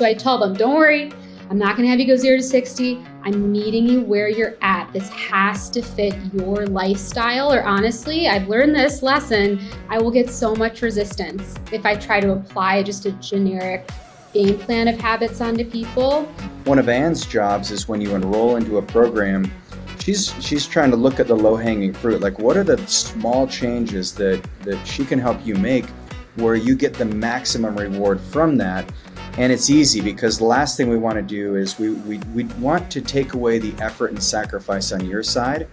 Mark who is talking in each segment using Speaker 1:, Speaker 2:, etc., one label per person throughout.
Speaker 1: So I tell them, don't worry, I'm not going to have you go 0 to 60. I'm meeting you where you're at. This has to fit your lifestyle. Or honestly, I've learned this lesson. I will get so much resistance if I try to apply just a generic game plan of habits onto people.
Speaker 2: One of Anne's jobs is when you enroll into a program, she's trying to look at the low-hanging fruit. Like, what are the small changes that she can help you make where you get the maximum reward from that? And it's easy, because the last thing we want to do is we want to take away the effort and sacrifice on your side.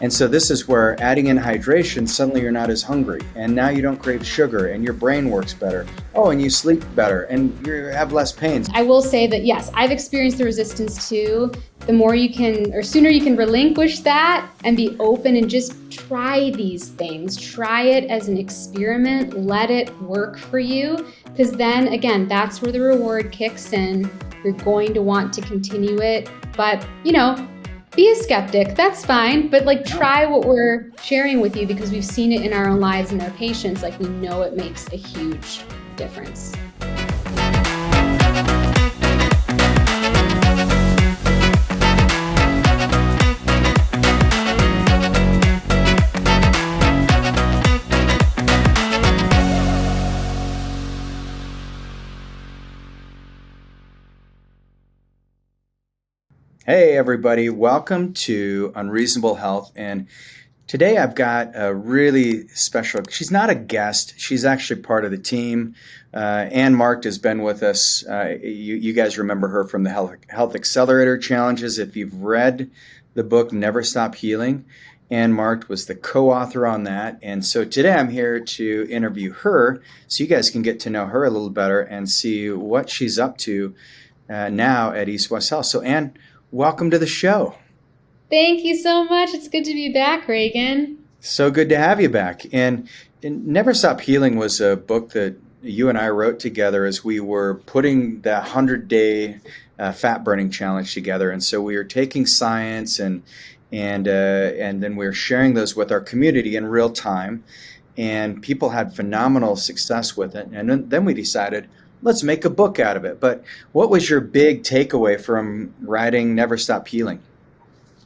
Speaker 2: And so this is where adding in hydration, suddenly you're not as hungry, and now you don't crave sugar, and your brain works better. Oh, and you sleep better, and you have less pains.
Speaker 1: I will say that, yes, I've experienced the resistance too. The more you can, or sooner you can relinquish that and be open and just try these things. Try it as an experiment. Let it work for you. Because then, again, that's where the reward kicks in. You're going to want to continue it. But, be a skeptic, that's fine, but try what we're sharing with you, because we've seen it in our own lives and our patients. We know it makes a huge difference.
Speaker 2: Hey everybody, welcome to Unreasonable Health. And today I've got a really special, she's not a guest, she's actually part of the team. Anne Markt has been with us. You guys remember her from the Health Accelerator Challenges. If you've read the book, Never Stop Healing, Anne Markt was the co-author on that. And so today I'm here to interview her so you guys can get to know her a little better and see what she's up to now at East West Health. So Anne, welcome to the show.
Speaker 1: Thank you so much. It's good to be back, Regan.
Speaker 2: So good to have you back. And Never Stop Healing was a book that you and I wrote together as we were putting the 100-day fat burning challenge together. And so we were taking science and then we were sharing those with our community in real time. And people had phenomenal success with it. And then we decided, let's make a book out of it. But what was your big takeaway from writing Never Stop Healing?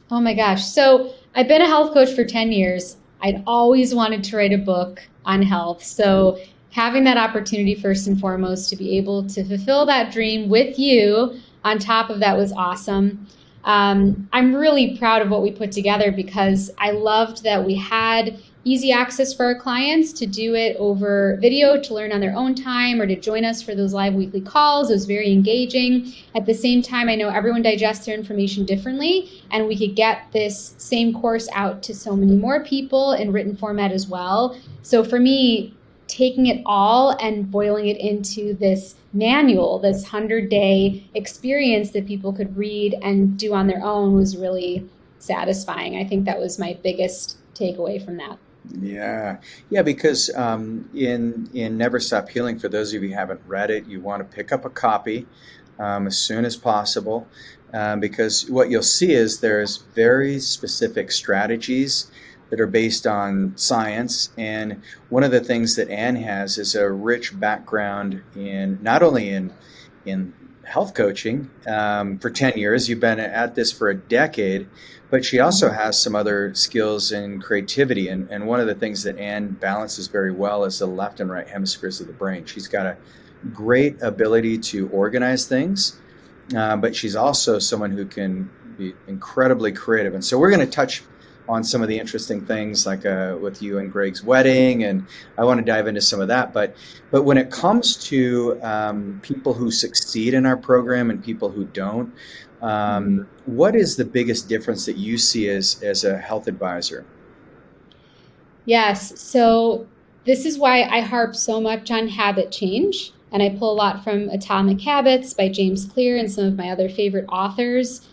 Speaker 1: Oh my gosh. So I've been a health coach for 10 years. I'd always wanted to write a book on health. So having that opportunity, first and foremost, to be able to fulfill that dream with you on top of that was awesome. I'm really proud of what we put together, because I loved that we had easy access for our clients to do it over video, to learn on their own time, or to join us for those live weekly calls. It was very engaging. At the same time, I know everyone digests their information differently, and we could get this same course out to so many more people in written format as well. So for me, taking it all and boiling it into this manual, this 100-day experience that people could read and do on their own, was really satisfying. I think that was my biggest takeaway from that.
Speaker 2: Yeah, because in Never Stop Healing, for those of you who haven't read it, you want to pick up a copy as soon as possible, because what you'll see is there's very specific strategies that are based on science. And one of the things that Anne has is a rich background in not only in health coaching for 10 years, you've been at this for a decade, but she also has some other skills in creativity. And one of the things that Anne balances very well is the left and right hemispheres of the brain. She's got a great ability to organize things, but she's also someone who can be incredibly creative. And so we're going to touch on some of the interesting things, like with you and Greg's wedding, and I want to dive into some of that. But when it comes to people who succeed in our program and people who don't, what is the biggest difference that you see as a health advisor?
Speaker 1: Yes, so this is why I harp so much on habit change, and I pull a lot from Atomic Habits by James Clear and some of my other favorite authors.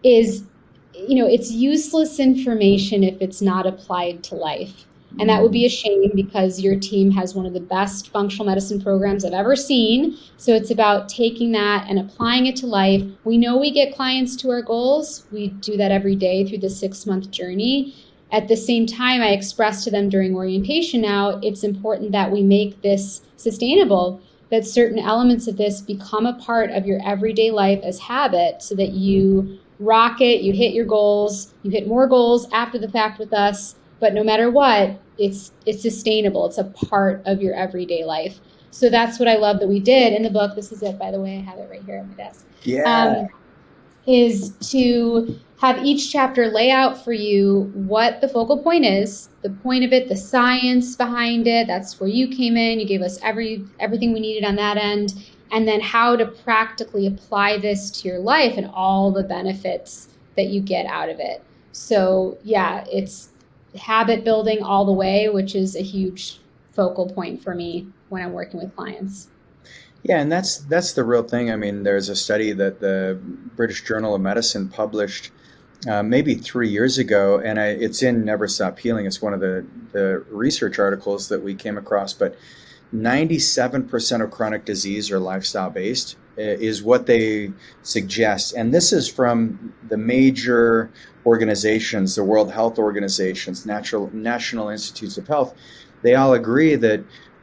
Speaker 1: It's useless information if it's not applied to life. And that would be a shame, because your team has one of the best functional medicine programs I've ever seen. So it's about taking that and applying it to life. We know we get clients to our goals. We do that every day through the 6-month journey. At the same time, I express to them during orientation now, it's important that we make this sustainable. that certain elements of this become a part of your everyday life as habit, so that you rock it, you hit your goals, you hit more goals after the fact with us, but no matter what, it's sustainable. It's a part of your everyday life. So that's what I love that we did in the book. This is it, by the way. I have it right here on my desk.
Speaker 2: Yeah.
Speaker 1: Is to have each chapter lay out for you what the focal point is, the point of it, the science behind it. That's where you came in. You gave us everything we needed on that end. And then how to practically apply this to your life and all the benefits that you get out of it. So yeah, it's habit building all the way, which is a huge focal point for me when I'm working with clients.
Speaker 2: Yeah, and that's the real thing. I mean, there's a study that the British Journal of Medicine published maybe 3 years ago, and it's in Never Stop Healing. It's one of the research articles that we came across. But 97% of chronic disease are lifestyle based, is what they suggest. And this is from the major organizations, the World Health Organizations, National Institutes of Health. They all agree that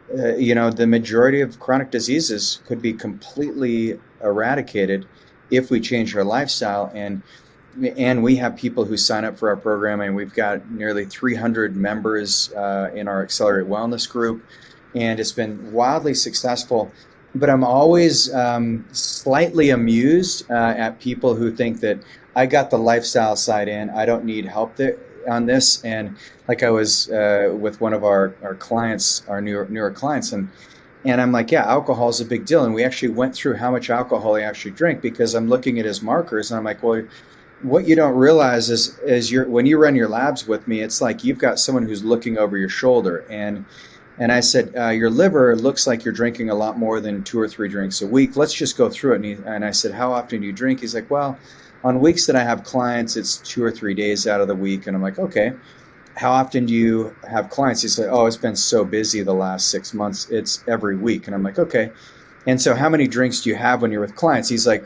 Speaker 2: the majority of chronic diseases could be completely eradicated if we change our lifestyle. And we have people who sign up for our program, and we've got nearly 300 members in our Accelerate Wellness group, and it's been wildly successful. But I'm always slightly amused at people who think that I got the lifestyle side in, I don't need help on this. And like I was with one of our clients, our newer clients, and I'm like, yeah, alcohol is a big deal. And we actually went through how much alcohol he actually drank, because I'm looking at his markers, and I'm like, well, what you don't realize is when you run your labs with me, it's like you've got someone who's looking over your shoulder. And I said, your liver looks like you're drinking a lot more than 2 or 3 drinks a week. Let's just go through it. And I said, how often do you drink? He's like, well, on weeks that I have clients, it's 2 or 3 days out of the week. And I'm like, okay, how often do you have clients? He said, oh, it's been so busy the last 6 months. It's every week. And I'm like, okay. And so how many drinks do you have when you're with clients? He's like,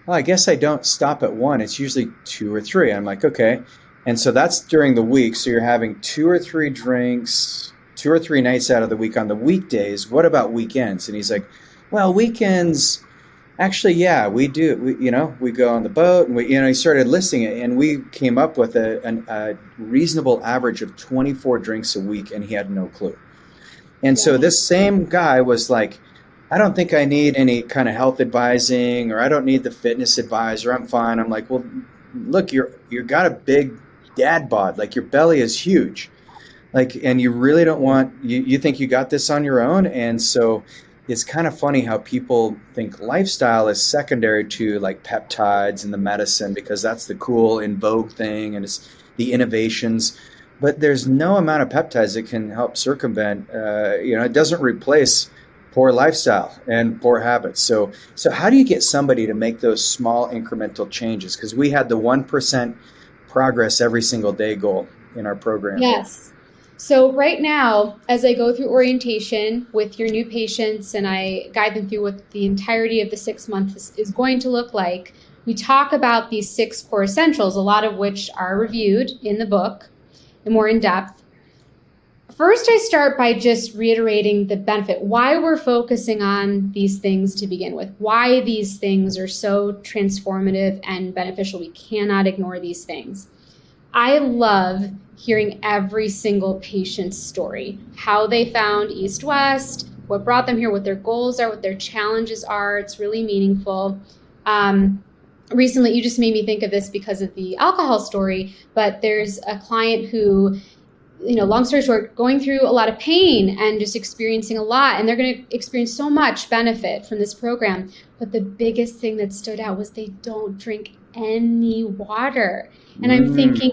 Speaker 2: well, I guess I don't stop at 1. It's usually 2 or 3. And I'm like, okay. And so that's during the week. So you're having 2 or 3 drinks, 2 or 3 nights out of the week on the weekdays. What about weekends? And he's like, well, weekends, actually, yeah, we do. We go on the boat, and he started listing it, and we came up with a reasonable average of 24 drinks a week, and he had no clue. And so this same guy was like, I don't think I need any kind of health advising, or I don't need the fitness advisor. I'm fine. I'm like, well, look, you've got a big dad bod. Like, your belly is huge. Like, and you really don't want, you think you got this on your own. And so it's kind of funny how people think lifestyle is secondary to like peptides and the medicine, because that's the cool in vogue thing, and it's the innovations. But there's no amount of peptides that can help circumvent, it doesn't replace poor lifestyle and poor habits. So how do you get somebody to make those small incremental changes? Because we had the 1% progress every single day goal in our program.
Speaker 1: Yes. So right now, as I go through orientation with your new patients and I guide them through what the entirety of the 6 months is going to look like, we talk about these 6 core essentials, a lot of which are reviewed in the book and more in depth. First, I start by just reiterating the benefit, why we're focusing on these things to begin with, why these things are so transformative and beneficial. We cannot ignore these things. I love hearing every single patient's story, how they found East West, what brought them here, what their goals are, what their challenges are. It's really meaningful. Recently, you just made me think of this because of the alcohol story, but there's a client who, long story short, going through a lot of pain and just experiencing a lot, and they're going to experience so much benefit from this program. But the biggest thing that stood out was they don't drink any water. And I'm thinking,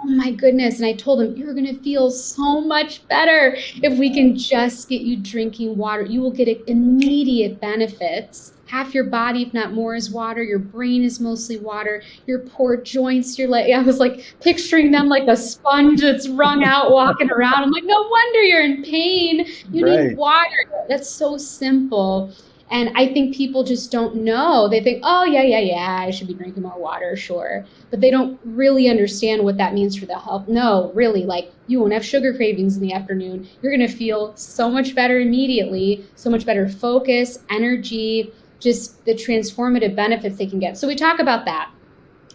Speaker 1: oh my goodness. And I told them, you're going to feel so much better if we can just get you drinking water. You will get immediate benefits. Half your body, if not more, is water. Your brain is mostly water. Your poor joints, I was like picturing them like a sponge that's wrung out walking around. I'm like, no wonder you're in pain. You need water. That's so simple. And I think people just don't know. They think, oh, yeah, I should be drinking more water, sure. But they don't really understand what that means for their health. No, really, like you won't have sugar cravings in the afternoon. You're going to feel so much better immediately, so much better focus, energy, just the transformative benefits they can get. So we talk about that.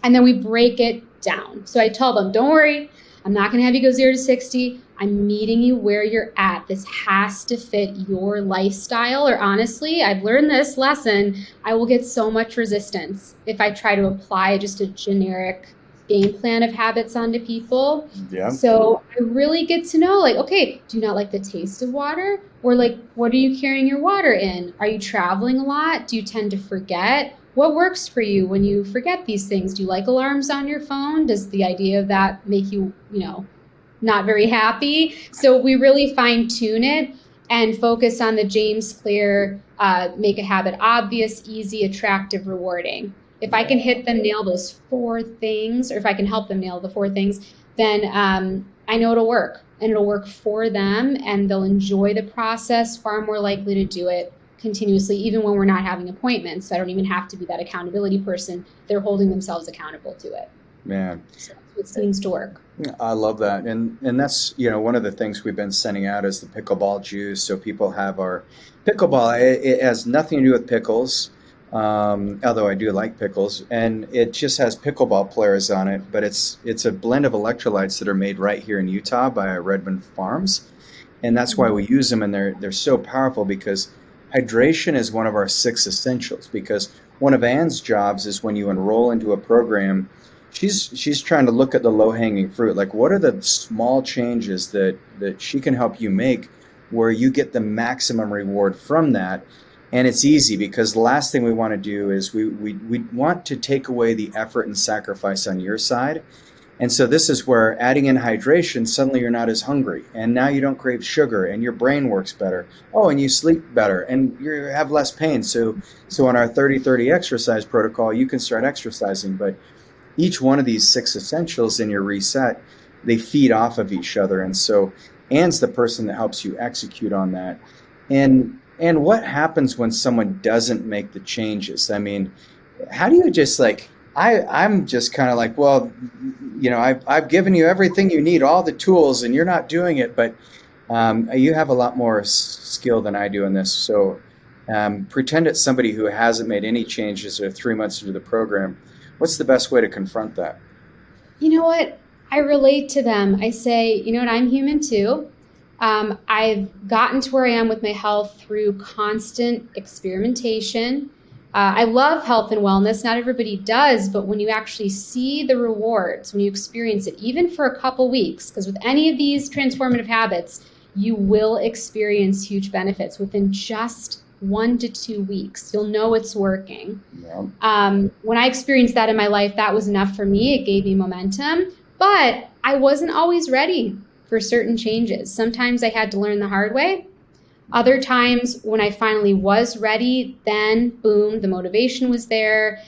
Speaker 1: And then we break it down. So I tell them, don't worry, I'm not going to have you go 0 to 60. I'm meeting you where you're at. This has to fit your lifestyle. Or honestly, I've learned this lesson. I will get so much resistance if I try to apply just a generic game plan of habits onto people.
Speaker 2: Yeah.
Speaker 1: So I really get to know, like, okay, do you not like the taste of water? Or like, what are you carrying your water in? Are you traveling a lot? Do you tend to forget? What works for you when you forget these things? Do you like alarms on your phone? Does the idea of that make you, not very happy? So we really fine tune it and focus on the James Clear, make a habit obvious, easy, attractive, rewarding. If I can hit them nail those 4 things, or if I can help them nail the 4 things, then I know it'll work, and it'll work for them, and they'll enjoy the process, far more likely to do it continuously, even when we're not having appointments. I don't even have to be that accountability person. They're holding themselves accountable to it.
Speaker 2: Man,
Speaker 1: so it seems to work.
Speaker 2: I love that, and that's one of the things we've been sending out is the pickleball juice. So people have our pickleball. It has nothing to do with pickles, although I do like pickles, and it just has pickleball players on it. But it's a blend of electrolytes that are made right here in Utah by Redmond Farms, and that's why we use them. And they're so powerful because hydration is one of our 6 essentials, because one of Anne's jobs is when you enroll into a program, she's trying to look at the low-hanging fruit. Like, what are the small changes that she can help you make where you get the maximum reward from that? And it's easy, because the last thing we want to do is we want to take away the effort and sacrifice on your side. And so this is where adding in hydration, suddenly you're not as hungry, and now you don't crave sugar, and your brain works better. Oh, and you sleep better, and you have less pain. So on our 30-30 exercise protocol, you can start exercising. But each one of these 6 essentials in your reset, they feed off of each other. And so Anne's the person that helps you execute on that. And what happens when someone doesn't make the changes? I mean, how do you just like... I'm just kind of like, well, I've given you everything you need, all the tools, and you're not doing it. But you have a lot more skill than I do in this. So pretend it's somebody who hasn't made any changes or 3 months into the program. What's the best way to confront that?
Speaker 1: You know what? I relate to them. I say, you know what? I'm human too. I've gotten to where I am with my health through constant experimentation. I love health and wellness. Not everybody does, but when you actually see the rewards, when you experience it, even for a couple weeks, because with any of these transformative habits, you will experience huge benefits within just 1 to 2 weeks. You'll know it's working. Yeah. When I experienced that in my life, that was enough for me. It gave me momentum, but I wasn't always ready for certain changes. Sometimes I had to learn the hard way. Other times when I finally was ready, then boom, the motivation was there,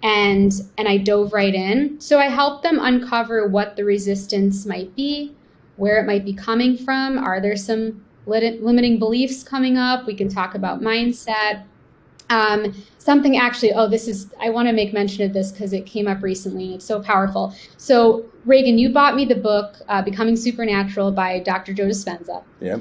Speaker 1: and I dove right in. So I helped them uncover what the resistance might be, where it might be coming from. Are there some limiting beliefs coming up? We can talk about mindset. Something actually, I want to make mention of this because it came up recently and it's so powerful. So Regan, you bought me the book, Becoming Supernatural by Dr. Joe Dispenza.
Speaker 2: Yeah.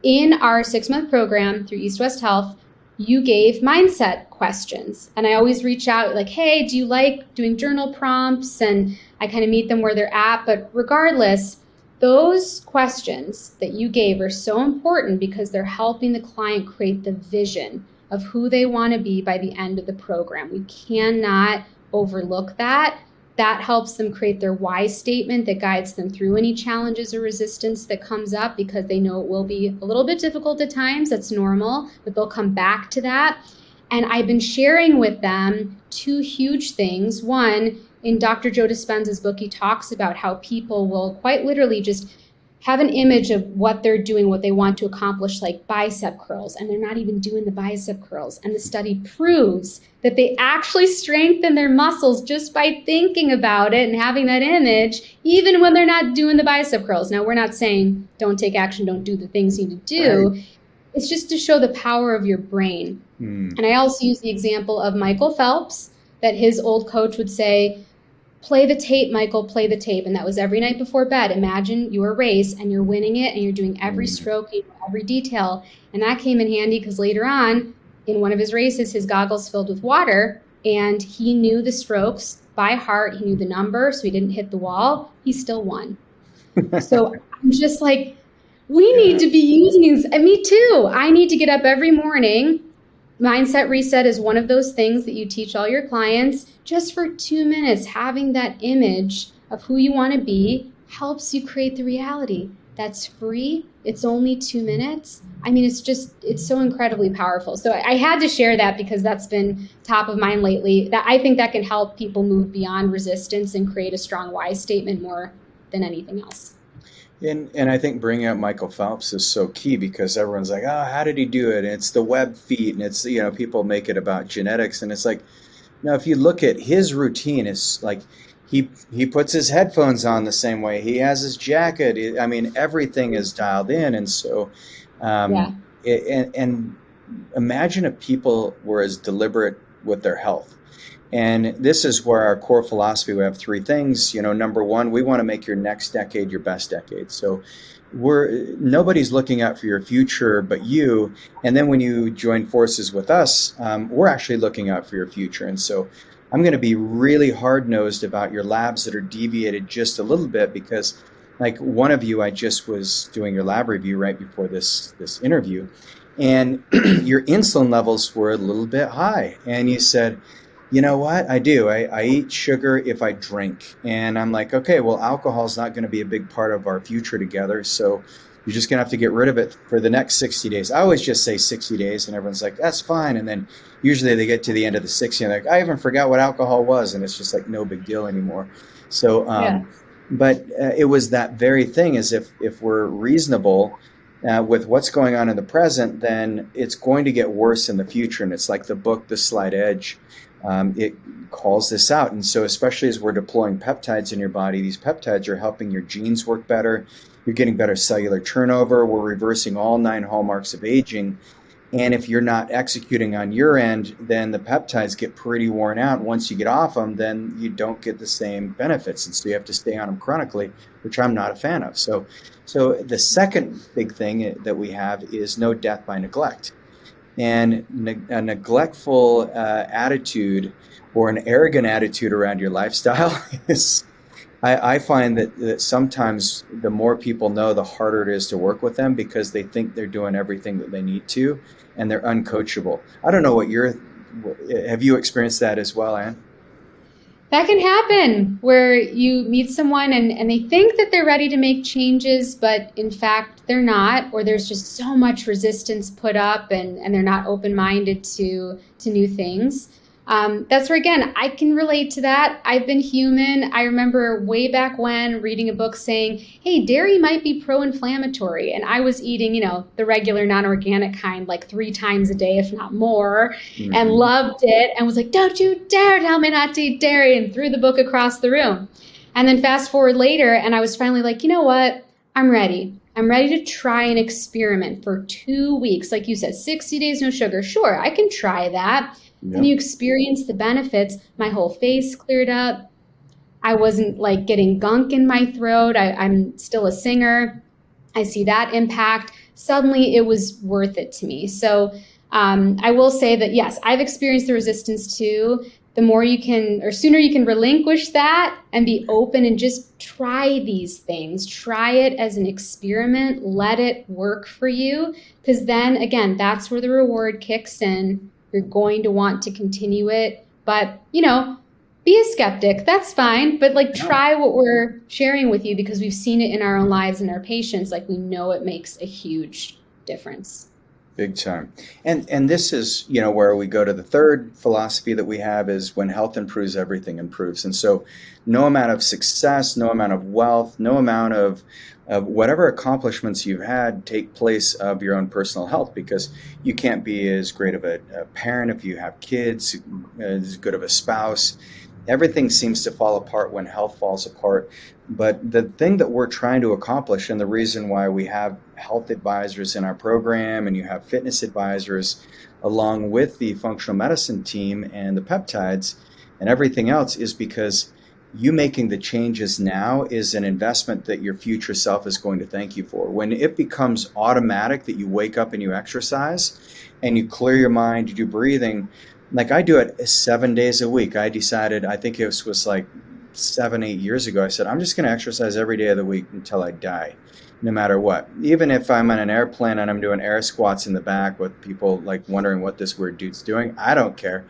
Speaker 1: In our 6-month program through East West Health, you gave mindset questions. And I always reach out like, hey, do you like doing journal prompts? And I kind of meet them where they're at. But regardless, those questions that you gave are so important because they're helping the client create the vision of who they want to be by the end of the program. We cannot overlook that. That helps them create their why statement that guides them through any challenges or resistance that comes up, because they know it will be a little bit difficult at times. That's normal, but they'll come back to that. And I've been sharing with them 2 huge things. One, in Dr. Joe Dispenza's book, he talks about how people will quite literally just have an image of what they're doing, what they want to accomplish, like bicep curls, and they're not even doing the bicep curls. And the study proves that they actually strengthen their muscles just by thinking about it and having that image, even when they're not doing the bicep curls. Now, we're not saying don't take action, don't do the things you need to do. Right. It's just to show the power of your brain.
Speaker 2: Mm.
Speaker 1: And I also use the example of Michael Phelps, that his old coach would say, play the tape, Michael, play the tape. And that was every night before bed. Imagine your race and you're winning it and you're doing every stroke, every detail. And that came in handy because later on in one of his races, his goggles filled with water and he knew the strokes by heart. He knew the number, so he didn't hit the wall. He still won. So I'm just like, we need to be using these. And me too. I need to get up every morning. Mindset reset is one of those things that you teach all your clients. Just for 2 minutes, having that image of who you want to be helps you create the reality. That's free. It's only 2 minutes. I mean, it's so incredibly powerful. So I had to share that because that's been top of mind lately. That I think that can help people move beyond resistance and create a strong why statement more than anything else.
Speaker 2: And I think bringing up Michael Phelps is so key because everyone's like, oh, how did he do it? And it's the web feet, and it's, people make it about genetics, and it's like, no, if you look at his routine, it's like he puts his headphones on the same way. He has his jacket. I mean, everything is dialed in, and so, and imagine if people were as deliberate with their health. And this is where our core philosophy, we have 3 things. Number 1, we want to make your next decade your best decade. So nobody's looking out for your future but you. And then when you join forces with us, we're actually looking out for your future. And so I'm going to be really hard-nosed about your labs that are deviated just a little bit because, like one of you, I just was doing your lab review right before this interview, and your insulin levels were a little bit high. And you said, you know what? I do. I eat sugar if I drink. And I'm like, okay, well, alcohol is not going to be a big part of our future together. So you're just going to have to get rid of it for the next 60 days. I always just say 60 days and everyone's like, that's fine. And then usually they get to the end of the 60 and they're like, I even forgot what alcohol was. And it's just like no big deal anymore. So, but it was that very thing is if we're reasonable with what's going on in the present, then it's going to get worse in the future. And it's like the book, The Slight Edge. It calls this out. And so especially as we're deploying peptides in your body, these peptides are helping your genes work better. You're getting better cellular turnover. We're reversing all 9 hallmarks of aging. And if you're not executing on your end, then the peptides get pretty worn out. Once you get off them, then you don't get the same benefits. And so you have to stay on them chronically, which I'm not a fan of. So the second big thing that we have is no death by neglect. And a neglectful attitude or an arrogant attitude around your lifestyle is, I find that sometimes the more people know, the harder it is to work with them because they think they're doing everything that they need to, and they're uncoachable. I don't know have you experienced that as well, Anne?
Speaker 1: That can happen where you meet someone and they think that they're ready to make changes, but in fact they're not, or there's just so much resistance put up and they're not open-minded to new things. That's where, again, I can relate to that. I've been human. I remember way back when reading a book saying, hey, dairy might be pro-inflammatory. And I was eating, the regular non-organic kind like 3 times a day, if not more, and loved it and was like, don't you dare tell me not to eat dairy, and threw the book across the room. And then fast forward later, and I was finally like, you know what? I'm ready. I'm ready to try an experiment for 2 weeks. Like you said, 60 days, no sugar. Sure, I can try that. Then you experience the benefits. My whole face cleared up. I wasn't like getting gunk in my throat. I'm still a singer. I see that impact. Suddenly it was worth it to me. So I will say that, yes, I've experienced the resistance too. The more you can, or sooner you can relinquish that and be open and just try these things. Try it as an experiment. Let it work for you. Because then, again, that's where the reward kicks in. You're going to want to continue it, but be a skeptic. That's fine. But try what we're sharing with you because we've seen it in our own lives and our patients. We know it makes a huge difference.
Speaker 2: Big time. And this is, where we go to the third philosophy that we have is when health improves, everything improves. And so no amount of success, no amount of wealth, no amount of whatever accomplishments you've had take place of your own personal health, because you can't be as great of a parent if you have kids, as good of a spouse, everything seems to fall apart when health falls apart. But the thing that we're trying to accomplish, and the reason why we have health advisors in our program and you have fitness advisors along with the functional medicine team and the peptides and everything else, is because you making the changes now is an investment that your future self is going to thank you for. When it becomes automatic that you wake up and you exercise and you clear your mind, you do breathing, like I do it 7 days a week. I decided, I think it was like 7, 8 years ago, I said, I'm just going to exercise every day of the week until I die, no matter what. Even if I'm on an airplane and I'm doing air squats in the back with people like wondering what this weird dude's doing, I don't care.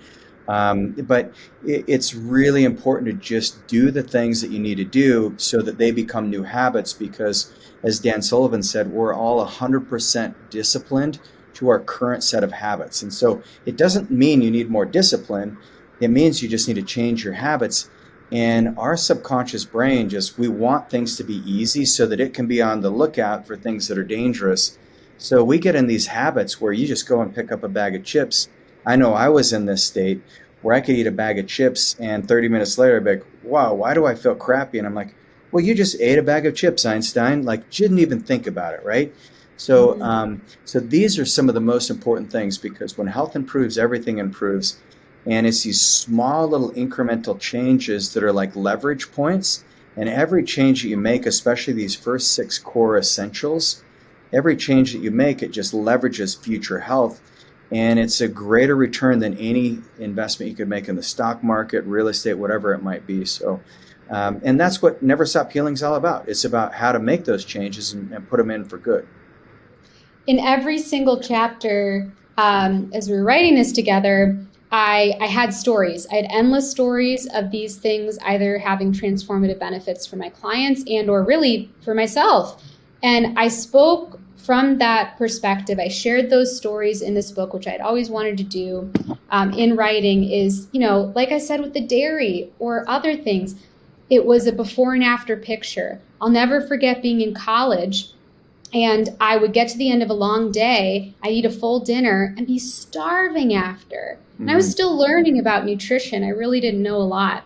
Speaker 2: But it's really important to just do the things that you need to do so that they become new habits, because as Dan Sullivan said, we're all 100% disciplined to our current set of habits. And so it doesn't mean you need more discipline. It means you just need to change your habits. And our subconscious brain we want things to be easy so that it can be on the lookout for things that are dangerous. So we get in these habits where you just go and pick up a bag of chips. I know I was in this state where I could eat a bag of chips and 30 minutes later I'd be like, wow, why do I feel crappy? And I'm like, well, you just ate a bag of chips, Einstein. Like, didn't even think about it, right? So, so these are some of the most important things, because when health improves, everything improves. And it's these small little incremental changes that are like leverage points. And every change that you make, especially these first 6 core essentials, every change that you make, it just leverages future health. And it's a greater return than any investment you could make in the stock market, real estate, whatever it might be. So, and that's what Never Stop Healing is all about. It's about how to make those changes and put them in for good.
Speaker 1: In every single chapter, as we were writing this together, I had stories. I had endless stories of these things either having transformative benefits for my clients and or really for myself. And I spoke from that perspective. I shared those stories in this book, which I'd always wanted to do in writing, is, like I said, with the dairy or other things, it was a before and after picture. I'll never forget being in college, and I would get to the end of a long day, I'd eat a full dinner and be starving after. And I was still learning about nutrition. I really didn't know a lot.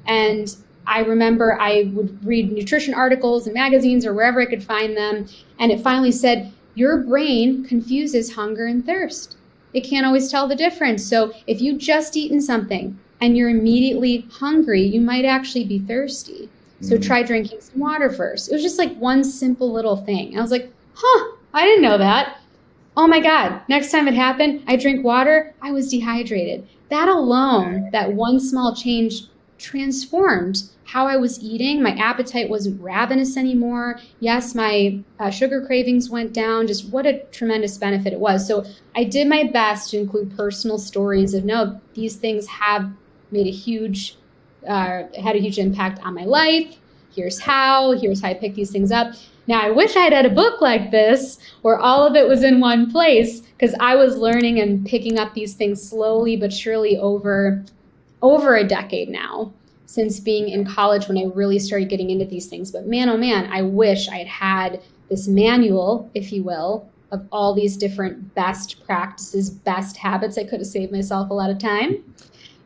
Speaker 1: And I remember I would read nutrition articles in magazines or wherever I could find them. And it finally said, your brain confuses hunger and thirst. It can't always tell the difference. So if you just eaten something and you're immediately hungry, you might actually be thirsty. So try drinking some water first. It was just like one simple little thing. I was like, I didn't know that. Oh my God, next time it happened, I drink water, I was dehydrated. That alone, that one small change transformed how I was eating. My appetite wasn't ravenous anymore. Yes, my sugar cravings went down. Just what a tremendous benefit it was. So I did my best to include personal stories of, no, these things have made had a huge impact on my life. Here's how I picked these things up. Now, I wish I had a book like this where all of it was in one place, because I was learning and picking up these things slowly but surely over a decade now, since being in college when I really started getting into these things. But man, oh man, I wish I had this manual, if you will, of all these different best practices, best habits. I could have saved myself a lot of time.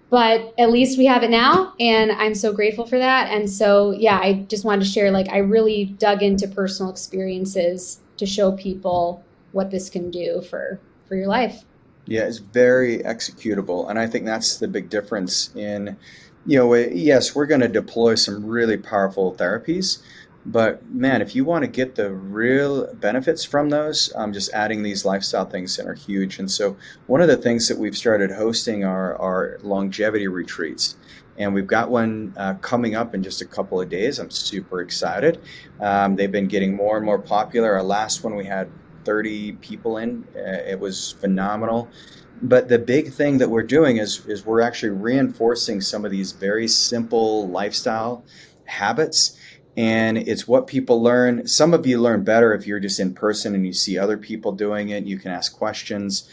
Speaker 1: But at least we have it now, and I'm so grateful for that. And so, yeah, I just wanted to share, I really dug into personal experiences to show people what this can do for your life.
Speaker 2: Yeah, it's very executable. And I think that's the big difference in, yes, we're going to deploy some really powerful therapies. But man, if you want to get the real benefits from those, just adding these lifestyle things in are huge. And so one of the things that we've started hosting are longevity retreats. And we've got one coming up in just a couple of days. I'm super excited. They've been getting more and more popular. Our last one, we had 30 people in. It was phenomenal. But the big thing that we're doing is we're actually reinforcing some of these very simple lifestyle habits. And it's what people learn. Some of you learn better if you're just in person and you see other people doing it. You can ask questions.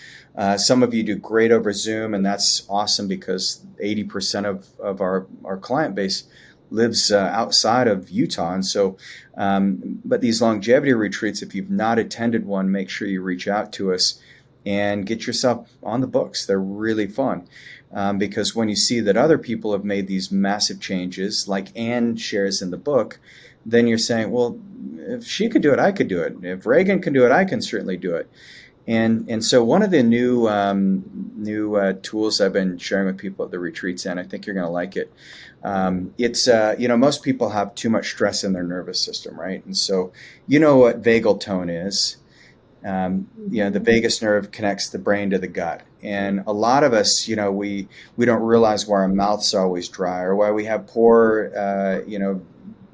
Speaker 2: Some of you do great over Zoom, and that's awesome because 80% of our client base lives outside of Utah. And so, but these longevity retreats, if you've not attended one, make sure you reach out to us. and get yourself on the books. They're really fun. Because when you see that other people have made these massive changes, like Anne shares in the book, then you're saying, well, if she could do it, I could do it. If Regan can do it, I can certainly do it. And so one of the new tools I've been sharing with people at the retreats, and I think you're going to like it. It's most people have too much stress in their nervous system, right? And so you know what vagal tone is. The vagus nerve connects the brain to the gut. And a lot of us, we don't realize why our mouth's always dry, or why we have poor,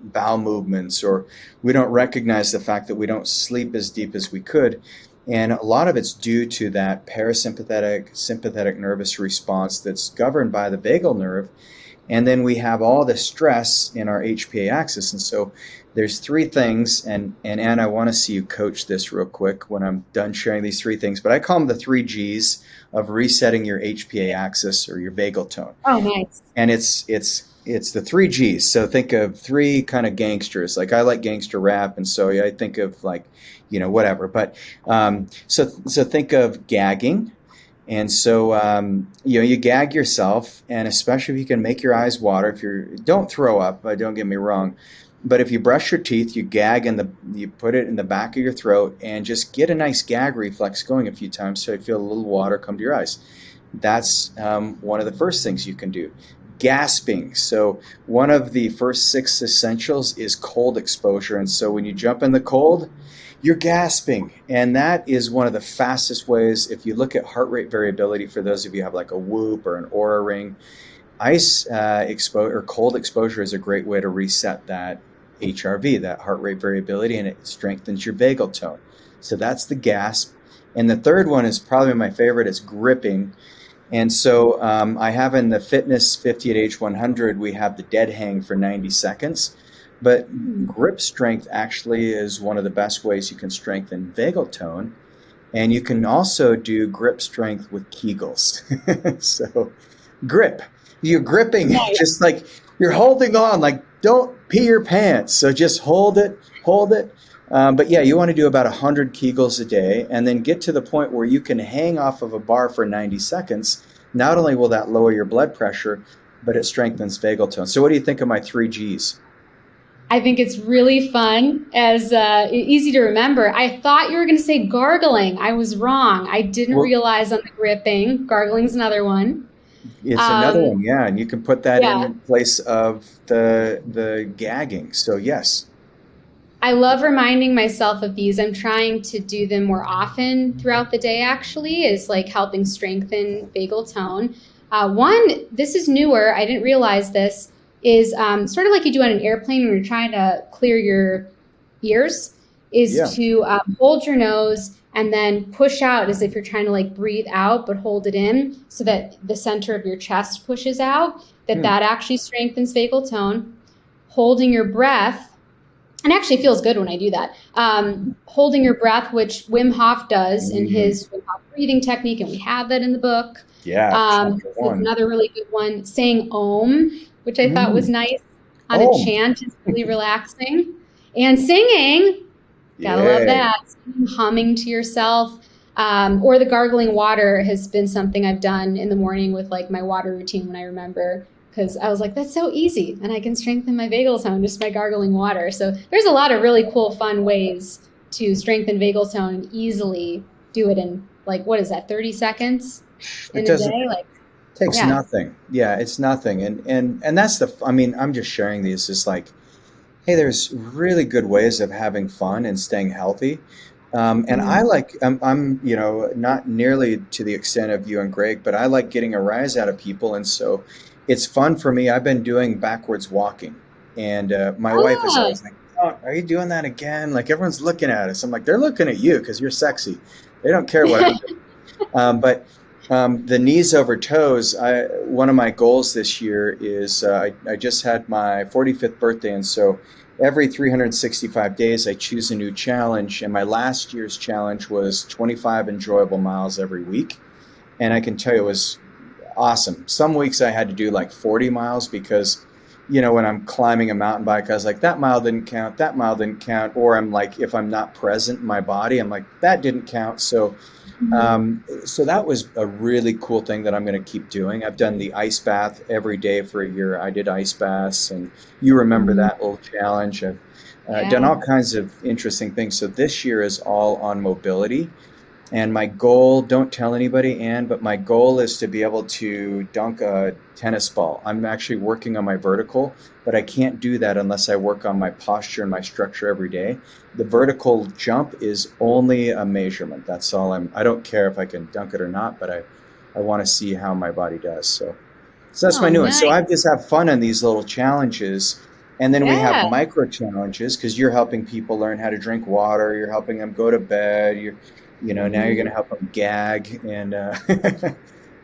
Speaker 2: bowel movements, or we don't recognize the fact that we don't sleep as deep as we could. And a lot of it's due to that parasympathetic, sympathetic nervous response that's governed by the vagal nerve. And then we have all the stress in our HPA axis. And so there's three things, and Anne, I want to see you coach this real quick when I'm done sharing these three things, but I call them the 3 Gs of resetting your HPA axis or your vagal tone.
Speaker 1: Oh, nice.
Speaker 2: And it's the 3 Gs. So think of three kind of gangsters. Like I like gangster rap, and so I think of like, whatever. But so think of gagging. And so, you gag yourself, and especially if you can make your eyes water, don't throw up, don't get me wrong, but if you brush your teeth, you gag you put it in the back of your throat and just get a nice gag reflex going a few times so you feel a little water come to your eyes. That's one of the first things you can do. Gasping. So one of the first 6 essentials is cold exposure. And so when you jump in the cold, you're gasping. And that is one of the fastest ways. If you look at heart rate variability, for those of you who have like a Whoop or an Oura Ring, ice exposure or cold exposure is a great way to reset that HRV, that heart rate variability, and it strengthens your vagal tone. So that's the gasp. And the third one is probably my favorite, is gripping. And so I have in the Fitness 50 at age 100, we have the dead hang for 90 seconds. But grip strength actually is one of the best ways you can strengthen vagal tone. And you can also do grip strength with Kegels. So grip. You're gripping, just like you're holding on, like don't pee your pants. So just hold it. But yeah, you want to do about 100 Kegels a day, and then get to the point where you can hang off of a bar for 90 seconds. Not only will that lower your blood pressure, but it strengthens vagal tone. So what do you think of my 3 Gs?
Speaker 1: I think it's really fun, as easy to remember. I thought you were going to say gargling. I was wrong. I didn't realize on the gripping. Gargling's another one.
Speaker 2: It's another one, yeah, and you can put that in place of the gagging. So yes.
Speaker 1: I love reminding myself of these. I'm trying to do them more often throughout the day, actually, is like helping strengthen vagal tone. One, this is newer, I didn't realize this, is sort of like you do on an airplane when you're trying to clear your ears, is to hold your nose and then push out as if you're trying to like breathe out, but hold it in so that the center of your chest pushes out, that actually strengthens vagal tone. Holding your breath, and actually feels good when I do that. Holding your breath, which Wim Hof does in his Wim Hof breathing technique, and we have that in the book.
Speaker 2: Yeah,
Speaker 1: another really good one, saying Om, which I thought was nice on a chant, is really relaxing. And singing, gotta love that. Humming to yourself, or the gargling water has been something I've done in the morning with like my water routine when I remember, because I was like, that's so easy, and I can strengthen my vagal tone just by gargling water. So there's a lot of really cool, fun ways to strengthen vagal tone and easily do it in, like, what is that, 30 seconds in a day? Like,
Speaker 2: takes nothing. Yeah, it's nothing. And that's I'm just sharing these. It's like, hey, there's really good ways of having fun and staying healthy. And I like, I'm not nearly to the extent of you and Greg, but I like getting a rise out of people. And so it's fun for me. I've been doing backwards walking, and my wife is always like, oh, are you doing that again? Like everyone's looking at us. I'm like, they're looking at you because you're sexy. They don't care what I'm doing. But the knees over toes, one of my goals this year is I just had my 45th birthday. And so every 365 days, I choose a new challenge. And my last year's challenge was 25 enjoyable miles every week. And I can tell you it was awesome. Some weeks I had to do like 40 miles because, when I'm climbing a mountain bike, I was like, that mile didn't count, that mile didn't count. Or I'm like, if I'm not present in my body, I'm like, that didn't count. So
Speaker 1: Mhm.
Speaker 2: So that was a really cool thing that I'm going to keep doing. I've done the ice bath every day for a year. I did ice baths, and you remember
Speaker 1: Mhm.
Speaker 2: that little challenge. I've done
Speaker 1: Yeah.
Speaker 2: all kinds of interesting things. So this year is all on mobility. And my goal, don't tell anybody, Anne, but my goal is to be able to dunk a tennis ball. I'm actually working on my vertical, but I can't do that unless I work on my posture and my structure every day. The vertical jump is only a measurement. That's all I don't care if I can dunk it or not, but I want to see how my body does. So that's my
Speaker 1: Oh,
Speaker 2: new one. So I
Speaker 1: nice.
Speaker 2: just have fun on these little challenges. And then we have
Speaker 1: Yeah.
Speaker 2: micro challenges because you're helping people learn how to drink water. You're helping them go to bed. Now you're going
Speaker 1: Mhm.
Speaker 2: to help them gag.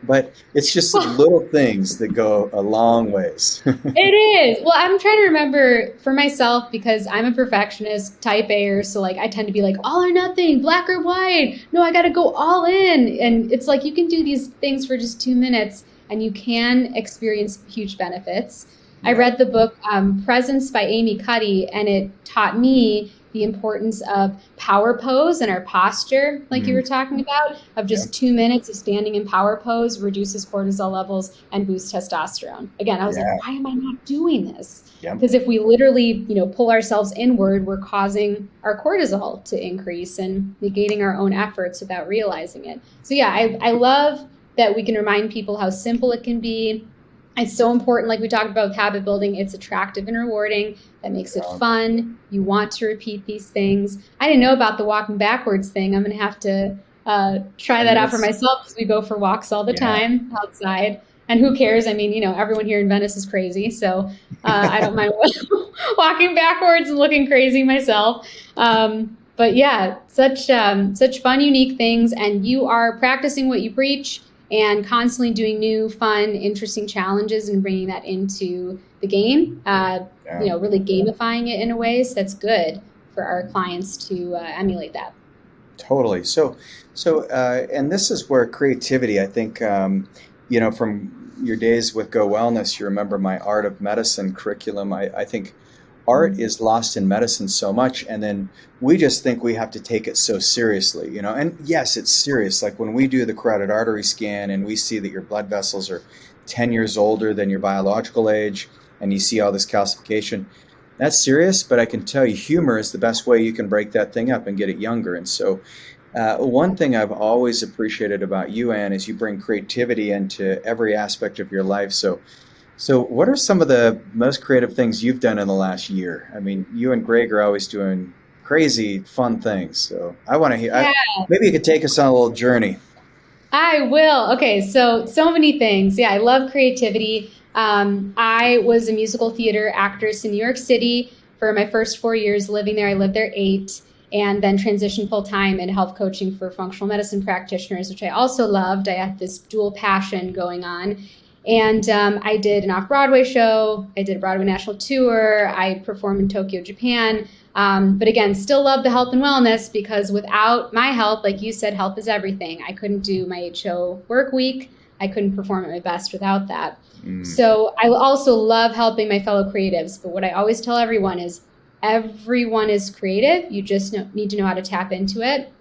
Speaker 2: But it's just little things that go a long ways.
Speaker 1: It is. Well, I'm trying to remember for myself because I'm a perfectionist, type A, so like I tend to be like all or nothing, black or white. No, I got to go all in. And it's like you can do these things for just 2 minutes and you can experience huge benefits. I
Speaker 2: Yeah.
Speaker 1: read the book Presence by Amy Cuddy, and it taught me the importance of power pose and our posture, like you were
Speaker 2: Mm,
Speaker 1: talking about, of
Speaker 2: yeah.
Speaker 1: just 2 minutes of standing in power pose reduces cortisol levels and boosts testosterone. Again, I was like,
Speaker 2: Yeah.
Speaker 1: why am I not doing this?
Speaker 2: Yeah.
Speaker 1: Because if we literally, pull ourselves inward, we're causing our cortisol to increase and negating our own efforts without realizing it. So yeah, I love that we can remind people how simple it can be. It's so important, like we talked about with habit building, it's attractive and rewarding. That makes it
Speaker 2: Yeah.
Speaker 1: fun. You want to repeat these things. I didn't know about the walking backwards thing. I'm going to have to try
Speaker 2: I
Speaker 1: that
Speaker 2: mean,
Speaker 1: out for
Speaker 2: it's,
Speaker 1: myself because we go for walks all the
Speaker 2: yeah.
Speaker 1: time outside. And who cares? I mean, everyone here in Venice is crazy. So I don't mind walking backwards and looking crazy myself. But yeah, such fun, unique things. And you are practicing what you preach and constantly doing new, fun, interesting challenges and bringing that into the game.
Speaker 2: Yeah.
Speaker 1: Really gamifying it in a way. So that's good for our clients to emulate that.
Speaker 2: Totally. And this is where creativity, I think, from your days with Go Wellness, you remember my Art of Medicine curriculum. I think art
Speaker 1: Mm.
Speaker 2: is lost in medicine so much, and then we just think we have to take it so seriously. And yes, it's serious. Like when we do the carotid artery scan and we see that your blood vessels are 10 years older than your biological age, and you see all this calcification, that's serious, but I can tell you humor is the best way you can break that thing up and get it younger. And so, one thing I've always appreciated about you, Anne, is you bring creativity into every aspect of your life. So what are some of the most creative things you've done in the last year? I mean, you and Greg are always doing crazy, fun things. So I want to hear,
Speaker 1: Yeah,
Speaker 2: maybe you could take us on a little journey.
Speaker 1: I will. Okay, so many things. Yeah, I love creativity. I was a musical theater actress in New York City for my first 4 years living there. I lived there 8, and then transitioned full time in health coaching for functional medicine practitioners, which I also loved. I had this dual passion going on. And I did an off Broadway show. I did a Broadway national tour. I performed in Tokyo, Japan. But again, still love the health and wellness because without my help, like you said, health is everything. I couldn't do my 8-show work week. I couldn't perform at my best without that.
Speaker 2: Mm,
Speaker 1: So I also love helping my fellow creatives. But what I always tell everyone is everyone is creative. You just need to know how to tap into it.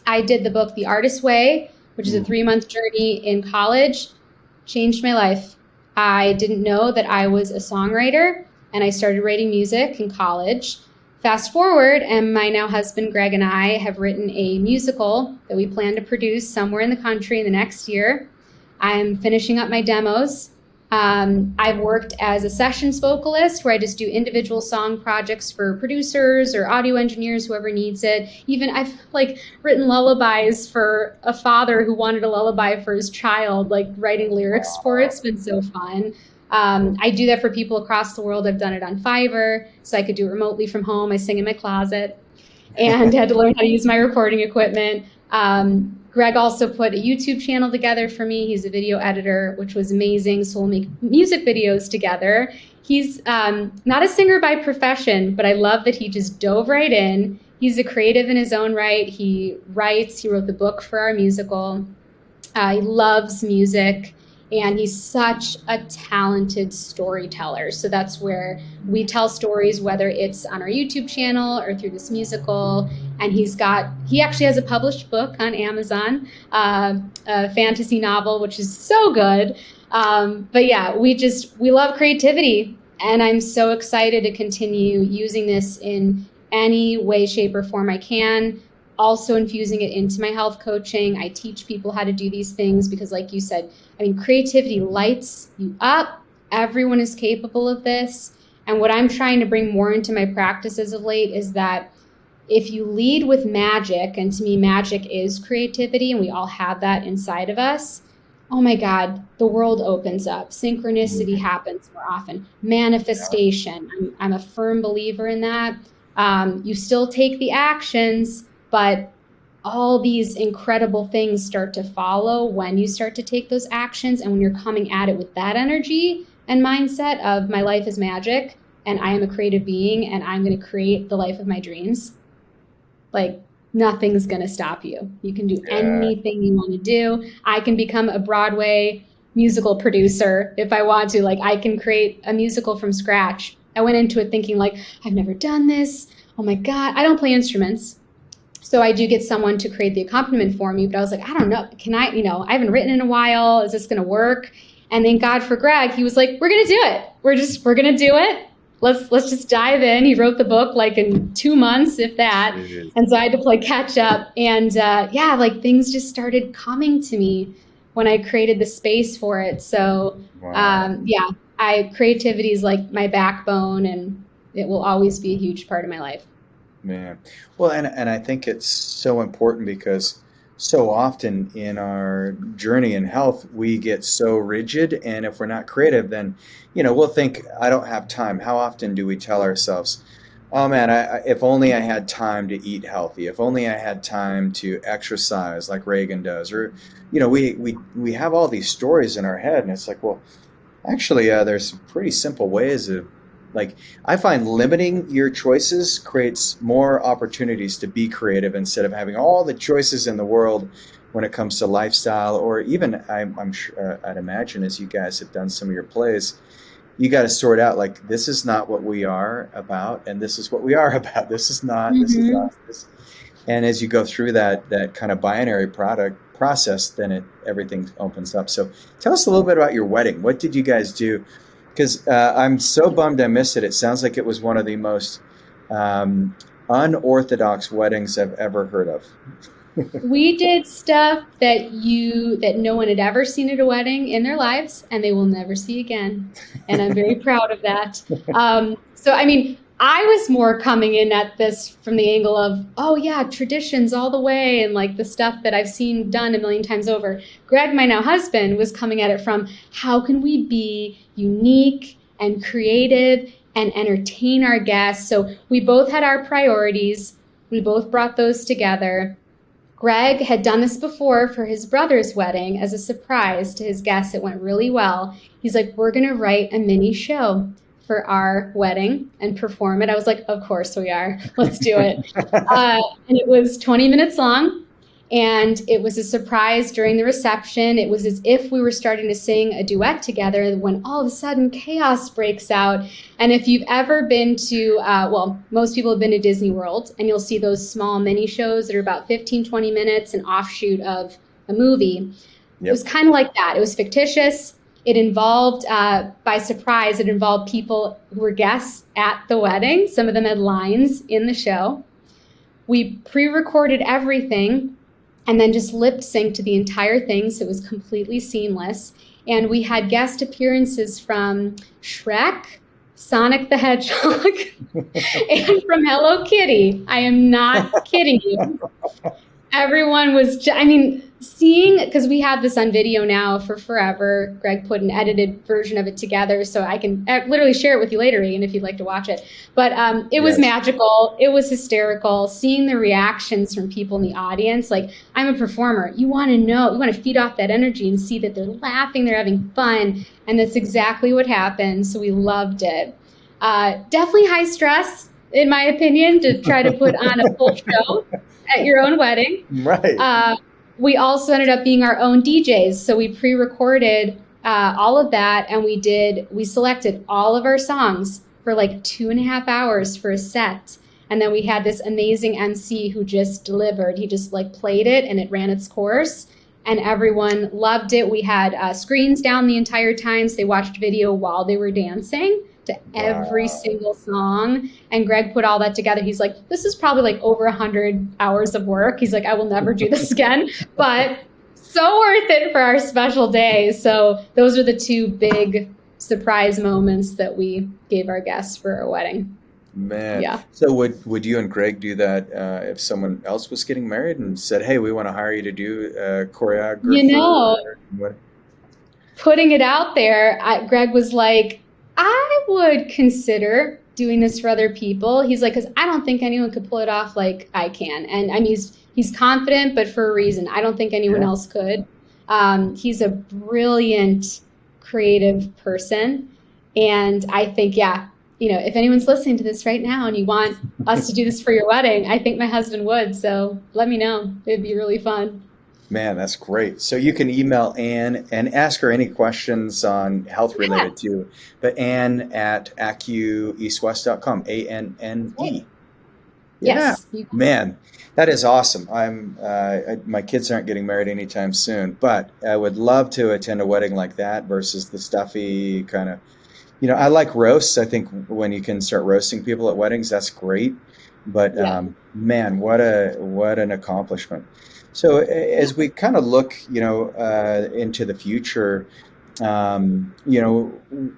Speaker 1: I did the book The Artist's Way, which is a
Speaker 2: mm,
Speaker 1: 3-month journey in college. Changed my life. I didn't know that I was a songwriter, and I started writing music in college. Fast forward, and my now husband Greg and I have written a musical that we plan to produce somewhere in the country in the next year. I'm finishing up my demos. I've worked as a sessions vocalist where I just do individual song projects for producers or audio engineers, whoever needs it. Even I've like written lullabies for a father who wanted a lullaby for his child, like writing lyrics for it. It's been so fun. I do that for people across the world. I've done it on Fiverr, so I could do it remotely from home. I sing in my closet and had to learn how to use my recording equipment. Greg also put a YouTube channel together for me. He's a video editor, which was amazing. So we'll make music videos together. He's not a singer by profession, but I love that he just dove right in. He's a creative in his own right. He writes, he wrote the book for our musical. He loves music. And he's such a talented storyteller. So that's where we tell stories, whether it's on our YouTube channel or through this musical. And he actually has a published book on Amazon, a fantasy novel, which is so good. But yeah, we love creativity. And I'm so excited to continue using this in any way, shape, or form I can. Also infusing it into my health coaching. I teach people how to do these things because, like you said, I mean, creativity lights you up. Everyone is capable of this. And what I'm trying to bring more into my practice as of late is that if you lead with magic, and to me, magic is creativity, and we all have that inside of us, oh my God, the world opens up. Synchronicity happens more often. Manifestation, I'm a firm believer in that. You still take the actions, but all these incredible things start to follow when you start to take those actions. And when you're coming at it with that energy and mindset of my life is magic and I am a creative being and I'm going to create the life of my dreams, like nothing's going to stop you. You can do anything you want to do. I can become a Broadway musical producer if I want to. Like, I can create a musical from scratch. I went into it thinking like, I've never done this. Oh my God, I don't play instruments. So I do get someone to create the accompaniment for me, but I was like, I don't know. Can I, I haven't written in a while. Is this going to work? And thank God for Greg. He was like, we're going to do it. We're going to do it. Let's just dive in. He wrote the book like in 2 months, if that. And so I had to play catch up. And like things just started coming to me when I created the space for it. So creativity is like my backbone, and it will always be a huge part of my life.
Speaker 2: Man. Well, and I think it's so important because so often in our journey in health, we get so rigid. And if we're not creative, then, we'll think, I don't have time. How often do we tell ourselves, oh man, if only I had time to eat healthy, if only I had time to exercise like Regan does, or, we have all these stories in our head, and it's like, well, actually, there's some pretty simple ways of, like, I find limiting your choices creates more opportunities to be creative instead of having all the choices in the world when it comes to lifestyle, or even I'm sure, I'd imagine as you guys have done some of your plays, you got to sort out like, this is not what we are about, and this is what we are about. This is not, this is not this. And as you go through that kind of binary process, then everything opens up. So tell us a little bit about your wedding. What did you guys do? Because I'm so bummed I missed it. It sounds like it was one of the most unorthodox weddings I've ever heard of.
Speaker 1: We did stuff that no one had ever seen at a wedding in their lives, and they will never see again. And I'm very proud of that. So, I mean, I was more coming in at this from the angle of, oh yeah, traditions all the way, and like the stuff that I've seen done a million times over. Greg, my now husband, was coming at it from, how can we be unique and creative and entertain our guests? So we both had our priorities. We both brought those together. Greg had done this before for his brother's wedding as a surprise to his guests. It went really well. He's like, we're going to write a mini show for our wedding and perform it. I was like, of course we are. Let's do it. And it was 20 minutes long, and it was a surprise during the reception. It was as if we were starting to sing a duet together when all of a sudden chaos breaks out. And if you've ever been to, most people have been to Disney World, and you'll see those small mini shows that are about 15, 20 minutes, an offshoot of a movie. Yep. It was kind of like that. It was fictitious. It involved, by surprise, it involved people who were guests at the wedding. Some of them had lines in the show. We pre-recorded everything and then just lip-synced to the entire thing, so it was completely seamless. And we had guest appearances from Shrek, Sonic the Hedgehog, and from Hello Kitty. I am not kidding you. Everyone was, seeing, because we have this on video now for forever. Greg put an edited version of it together, so I can literally share it with you later, Regan, if you'd like to watch it. But it was magical. It was hysterical. Seeing the reactions from people in the audience. Like, I'm a performer. You want to feed off that energy and see that they're laughing, they're having fun. And that's exactly what happened. So we loved it. Definitely high stress, in my opinion, to try to put on a full show at your own wedding.
Speaker 2: Right.
Speaker 1: We also ended up being our own DJs. So we pre-recorded all of that. And we selected all of our songs for like 2.5 hours for a set. And then we had this amazing MC who just delivered. He just like played it and it ran its course. And everyone loved it. We had screens down the entire time, so they watched video while they were dancing to every single song. And Greg put all that together. He's like, this is probably like over 100 hours of work. He's like, I will never do this again, but so worth it for our special day. So those are the two big surprise moments that we gave our guests for our wedding.
Speaker 2: Man.
Speaker 1: Yeah.
Speaker 2: So would you and Greg do that if someone else was getting married and said, hey, we want to hire you to do choreography?
Speaker 1: You know, putting it out there, Greg was like, I would consider doing this for other people. He's like, because I don't think anyone could pull it off like I can. And I mean, he's confident, but for a reason. I don't think anyone else could. He's a brilliant, creative person. And I think, if anyone's listening to this right now and you want us to do this for your wedding, I think my husband would. So let me know. It'd be really fun.
Speaker 2: Man, that's great. So you can email Anne and ask her any questions on health related too. But Anne at acueastwest.com, ANNE.
Speaker 1: Yes.
Speaker 2: Man, that is awesome. My kids aren't getting married anytime soon, but I would love to attend a wedding like that versus the stuffy kind of, I like roasts. I think when you can start roasting people at weddings, that's great. But man, what an accomplishment. So as we kind of look, into the future,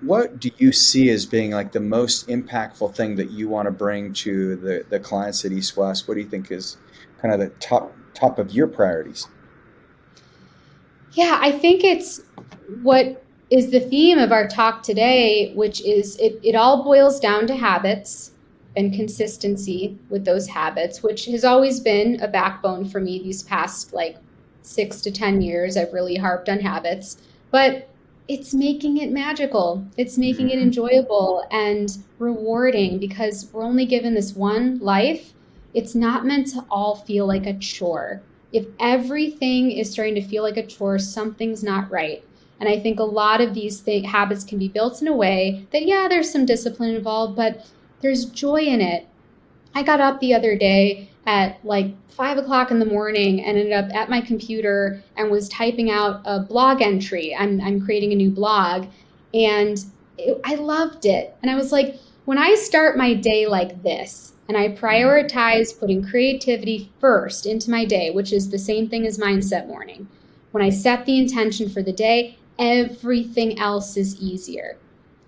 Speaker 2: what do you see as being like the most impactful thing that you want to bring to the clients at East West? What do you think is kind of the top of your priorities?
Speaker 1: Yeah, I think it's what is the theme of our talk today, which is it all boils down to habits and consistency with those habits, which has always been a backbone for me these past like 6 to 10 years. I've really harped on habits, but it's making it magical. It's making it enjoyable and rewarding because we're only given this one life. It's not meant to all feel like a chore. If everything is starting to feel like a chore, something's not right. And I think a lot of these habits can be built in a way that, there's some discipline involved, but there's joy in it. I got up the other day at like 5 o'clock in the morning and ended up at my computer and was typing out a blog entry. I'm creating a new blog and I loved it. And I was like, when I start my day like this and I prioritize putting creativity first into my day, which is the same thing as mindset morning, when I set the intention for the day, everything else is easier.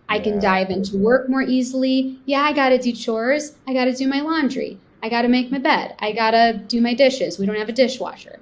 Speaker 1: I can dive into work more easily. I got to do chores. I got to do my laundry. I got to make my bed. I got to do my dishes. We don't have a dishwasher.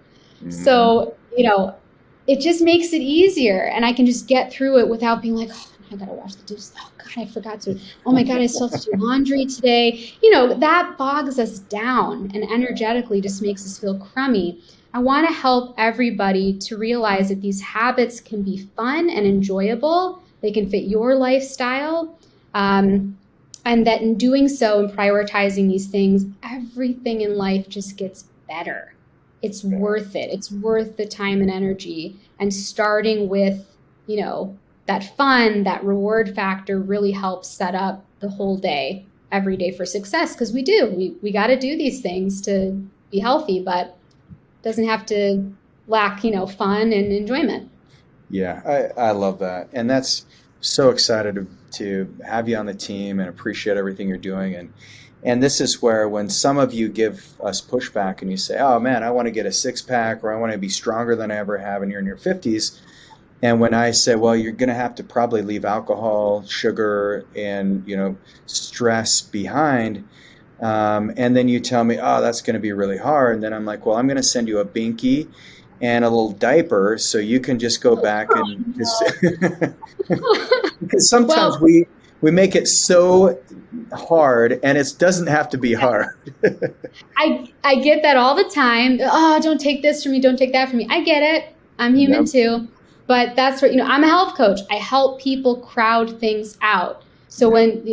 Speaker 1: So, it just makes it easier. And I can just get through it without being like, oh, I got to wash the dishes. Oh, God, I forgot to. Oh, my God, I still have to do laundry today. That bogs us down and energetically just makes us feel crummy. I want to help everybody to realize that these habits can be fun and enjoyable. They can fit your lifestyle, and that in doing so and prioritizing these things, everything in life just gets better. It's worth it. It's worth the time and energy. And starting with, that fun, that reward factor really helps set up the whole day, every day for success. Because we got to do these things to be healthy, but it doesn't have to lack, fun and enjoyment.
Speaker 2: Yeah, I love that. And that's so excited to have you on the team and appreciate everything you're doing. And this is where when some of you give us pushback and you say, oh man, I want to get a 6-pack or I want to be stronger than I ever have and you're in your 50s. And when I say, well, you're going to have to probably leave alcohol, sugar, and, stress behind. And then you tell me, oh, that's going to be really hard. And then I'm like, well, I'm going to send you a binky and a little diaper so you can just go back and just because sometimes we make it so hard and it doesn't have to be hard.
Speaker 1: I get that all the time. Oh, don't take this from me. Don't take that from me. I get it. I'm human too. But that's what, I'm a health coach. I help people crowd things out. So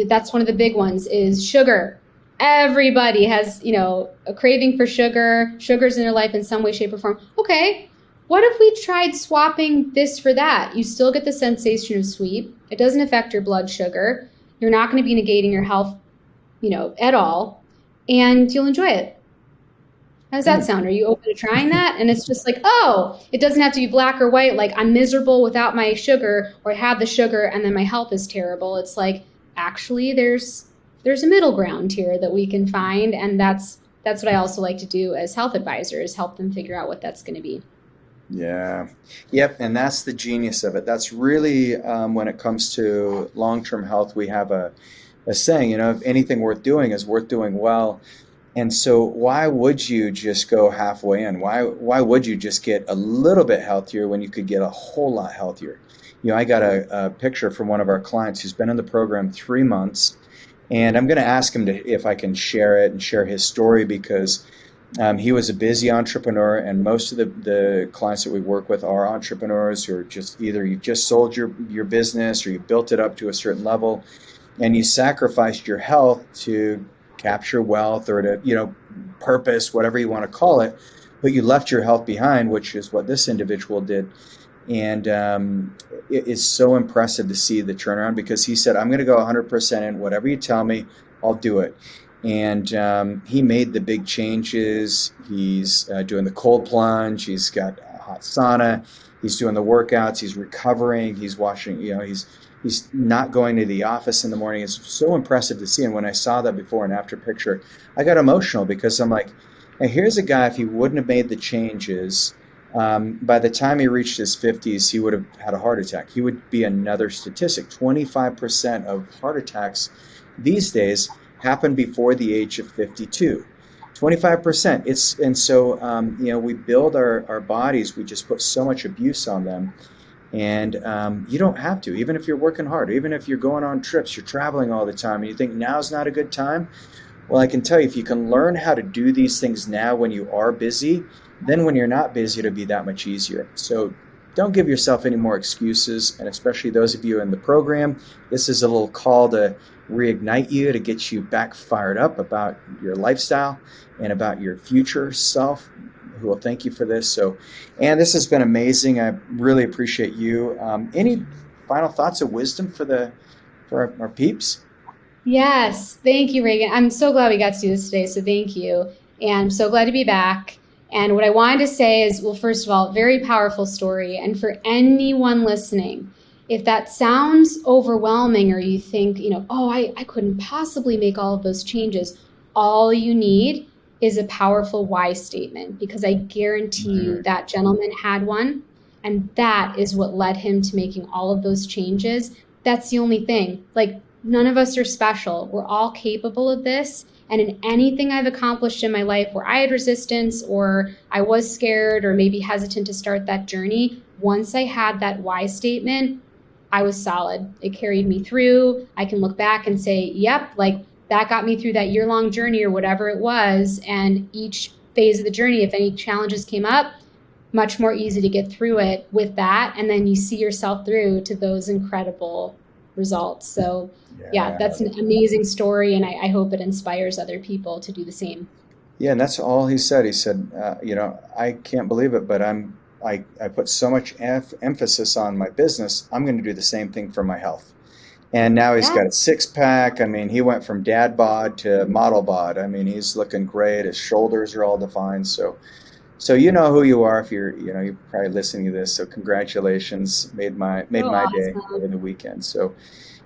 Speaker 1: that's one of the big ones is sugar. Everybody has, a craving for sugar. Sugar's in their life in some way, shape, or form. Okay, what if we tried swapping this for that? You still get the sensation of sweet. It doesn't affect your blood sugar. You're not going to be negating your health, at all, and you'll enjoy it. How does that sound? Are you open to trying that? And it's just like, oh, it doesn't have to be black or white. Like, I'm miserable without my sugar, or I have the sugar and then my health is terrible. It's like, actually, there's a middle ground here that we can find. And that's what I also like to do as health advisors, help them figure out what that's going to be.
Speaker 2: Yeah. Yep. And that's the genius of it. That's really when it comes to long-term health, we have a saying, if anything worth doing is worth doing well. And so why would you just go halfway in? Why would you just get a little bit healthier when you could get a whole lot healthier? I got a picture from one of our clients who's been in the program 3 months, and I'm going to ask him if I can share it and share his story, because he was a busy entrepreneur, and most of the clients that we work with are entrepreneurs who are just either you just sold your business or you built it up to a certain level, and you sacrificed your health to capture wealth or to, purpose, whatever you want to call it, but you left your health behind, which is what this individual did. And it is so impressive to see the turnaround, because he said, I'm going to go 100% in, whatever you tell me, I'll do it. And he made the big changes. He's doing the cold plunge. He's got a hot sauna. He's doing the workouts. He's recovering. He's washing, he's not going to the office in the morning. It's so impressive to see. And when I saw that before and after picture, I got emotional, because I'm like, hey, here's a guy, if he wouldn't have made the changes, by the time he reached his 50s, he would have had a heart attack. He would be another statistic. 25% of heart attacks these days happen before the age of 52. 25%. And so, we build our bodies. We just put so much abuse on them. And you don't have to, even if you're working hard, even if you're going on trips, you're traveling all the time, and you think now's not a good time. Well, I can tell you, if you can learn how to do these things now when you are busy, then when you're not busy, it'll be that much easier. So don't give yourself any more excuses. And especially those of you in the program, this is a little call to reignite you, to get you back fired up about your lifestyle and about your future self, who will thank you for this. So, Anne, this has been amazing. I really appreciate you. Any final thoughts of wisdom for our peeps?
Speaker 1: Yes. Thank you, Regan. I'm so glad we got to do this today. So thank you. And I'm so glad to be back. And what I wanted to say is, well, first of all, very powerful story. And for anyone listening, if that sounds overwhelming, or you think, I couldn't possibly make all of those changes, all you need is a powerful why statement, because I guarantee you that gentleman had one, and that is what led him to making all of those changes. That's the only thing. Like, none of us are special. We're all capable of this. And in anything I've accomplished in my life where I had resistance, or I was scared, or maybe hesitant to start that journey, once I had that why statement, I was solid. It carried me through. I can look back and say, yep, like that got me through that year-long journey or whatever it was. And each phase of the journey, if any challenges came up, much more easy to get through it with that. And then you see yourself through to those incredible results. So yeah, that's an amazing story. And I hope it inspires other people to do the same.
Speaker 2: Yeah, and that's all he said. He said, I can't believe it, but I put so much emphasis on my business. I'm going to do the same thing for my health. And now he's got a six-pack. I mean, he went from dad bod to model bod. I mean, he's looking great. His shoulders are all defined. So you know who you are if you're probably listening to this. So congratulations, made my day over the weekend. So,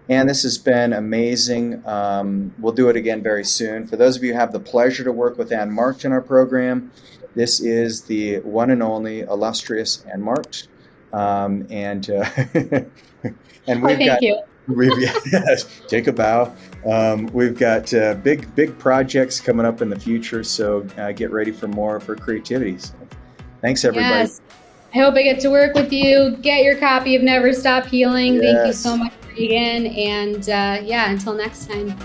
Speaker 2: and this has been amazing. We'll do it again very soon. For those of you who have the pleasure to work with Anne Markt in our program, this is the one and only illustrious Anne Markt. And
Speaker 1: Thank you.
Speaker 2: Take a bow. We've got big projects coming up in the future, so get ready for more for creativity. So, thanks, everybody.
Speaker 1: Yes. I hope I get to work with you. Get your copy of Never Stop Healing. Yes. Thank you so much, Regan. And until next time.